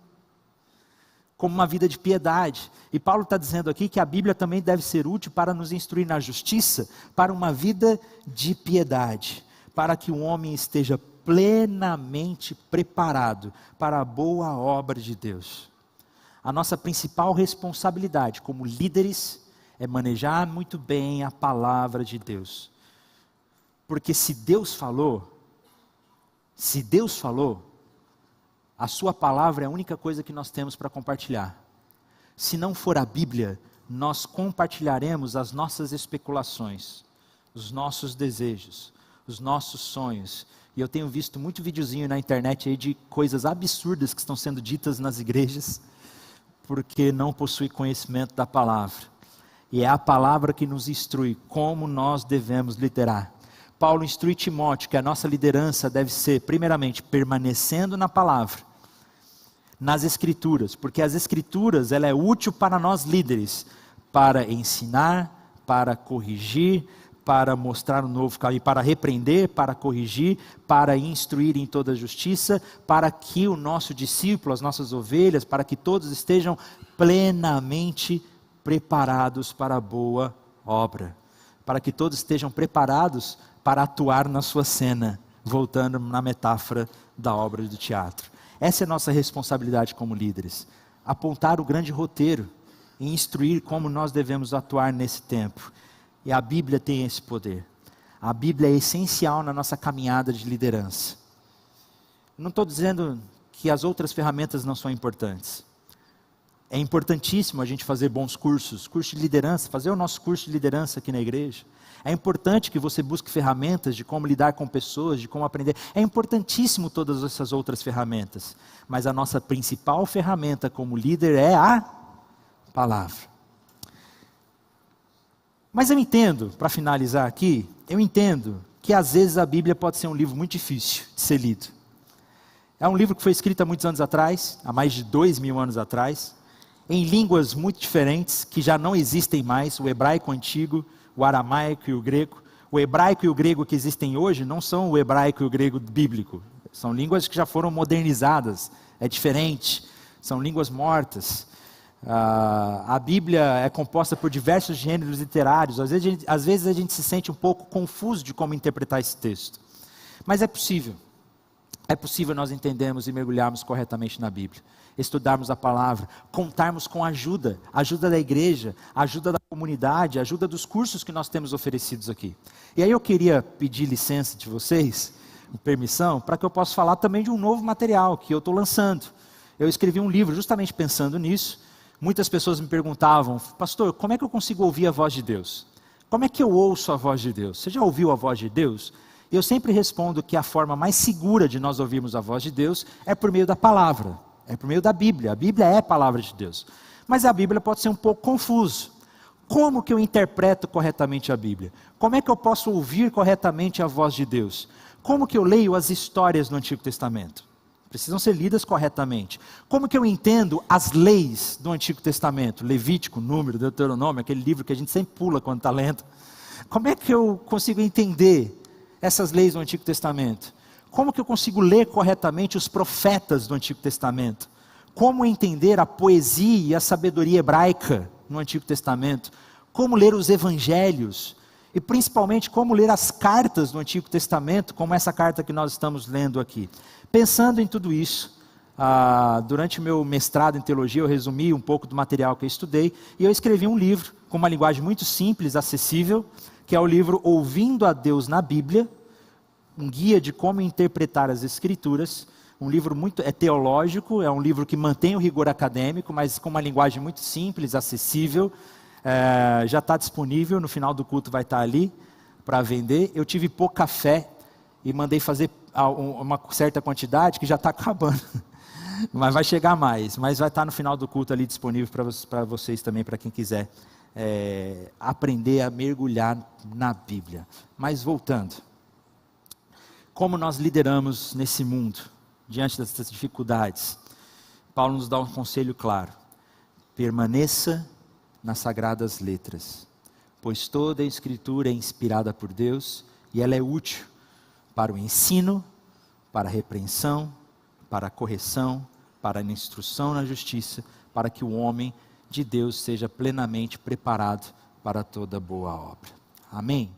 Speaker 1: como uma vida de piedade. E Paulo está dizendo aqui que a Bíblia também deve ser útil para nos instruir na justiça, para uma vida de piedade, para que o homem esteja plenamente preparado para a boa obra de Deus. A nossa principal responsabilidade como líderes é manejar muito bem a palavra de Deus. Porque se Deus falou, a sua palavra é a única coisa que nós temos para compartilhar. Se não for a Bíblia, nós compartilharemos as nossas especulações, os nossos desejos, os nossos sonhos. E eu tenho visto muito videozinho na internet aí de coisas absurdas que estão sendo ditas nas igrejas, porque não possui conhecimento da palavra. E é a palavra que nos instrui como nós devemos liderar. Paulo instrui Timóteo que a nossa liderança deve ser, primeiramente, permanecendo na palavra, nas Escrituras, porque as Escrituras, ela é útil para nós líderes, para ensinar, para corrigir, para mostrar um novo caminho, para repreender, para corrigir, para instruir em toda a justiça, para que o nosso discípulo, as nossas ovelhas, para que todos estejam plenamente preparados para a boa obra, para que todos estejam preparados para atuar na sua cena, voltando na metáfora da obra do teatro. Essa é a nossa responsabilidade como líderes, apontar o grande roteiro e instruir como nós devemos atuar nesse tempo. E a Bíblia tem esse poder. A Bíblia é essencial na nossa caminhada de liderança. Não estou dizendo que as outras ferramentas não são importantes. É importantíssimo a gente fazer bons cursos, curso de liderança, fazer o nosso curso de liderança aqui na igreja. É importante que você busque ferramentas de como lidar com pessoas, de como aprender. É importantíssimo todas essas outras ferramentas. Mas a nossa principal ferramenta como líder é a palavra. Mas eu entendo, para finalizar aqui, eu entendo que às vezes a Bíblia pode ser um livro muito difícil de ser lido. É um livro que foi escrito há muitos anos atrás, há mais de 2000 anos atrás, em línguas muito diferentes, que já não existem mais, o hebraico antigo, o aramaico e o grego. O hebraico e o grego que existem hoje não são o hebraico e o grego bíblico, são línguas que já foram modernizadas, é diferente, são línguas mortas. A Bíblia é composta por diversos gêneros literários, às vezes a gente se sente um pouco confuso de como interpretar esse texto, mas é possível nós entendermos e mergulharmos corretamente na Bíblia, estudarmos a palavra, contarmos com ajuda da igreja, ajuda da comunidade, ajuda dos cursos que nós temos oferecidos aqui. E aí eu queria pedir licença de vocês, permissão, para que eu possa falar também de um novo material que eu estou lançando. Eu escrevi um livro justamente pensando nisso. Muitas pessoas me perguntavam, pastor, como é que eu consigo ouvir a voz de Deus? Como é que eu ouço a voz de Deus? Você já ouviu a voz de Deus? Eu sempre respondo que a forma mais segura de nós ouvirmos a voz de Deus é por meio da palavra, é por meio da Bíblia. A Bíblia é a palavra de Deus. Mas a Bíblia pode ser um pouco confuso. Como que eu interpreto corretamente a Bíblia? Como é que eu posso ouvir corretamente a voz de Deus? Como que eu leio as histórias do Antigo Testamento? precisam ser lidas corretamente. Como que eu entendo as leis do Antigo Testamento? Levítico, Número, Deuteronômio, aquele livro que a gente sempre pula quando está lendo. Como é que eu consigo entender essas leis do Antigo Testamento? Como que eu consigo ler corretamente os profetas do Antigo Testamento? Como entender a poesia e a sabedoria hebraica no Antigo Testamento? Como ler os evangelhos? E principalmente como ler as cartas do Antigo Testamento, como essa carta que nós estamos lendo aqui. Pensando em tudo isso, durante o meu mestrado em teologia, eu resumi um pouco do material que eu estudei, e eu escrevi um livro com uma linguagem muito simples, acessível, que é o livro Ouvindo a Deus na Bíblia, um guia de como interpretar as Escrituras, um livro muito teológico, é um livro que mantém o rigor acadêmico, mas com uma linguagem muito simples, acessível. Já está disponível, no final do culto vai estar ali para vender. Eu tive pouca fé e mandei fazer uma certa quantidade que já está acabando, mas vai chegar mais, mas vai estar no final do culto ali disponível para vocês também, para quem quiser aprender a mergulhar na Bíblia. Mas voltando, como nós lideramos nesse mundo, diante dessas dificuldades? Paulo nos dá um conselho claro: permaneça nas sagradas letras, pois toda a Escritura é inspirada por Deus e ela é útil para o ensino, para a repreensão, para a correção, para a instrução na justiça, para que o homem de Deus seja plenamente preparado para toda boa obra. Amém?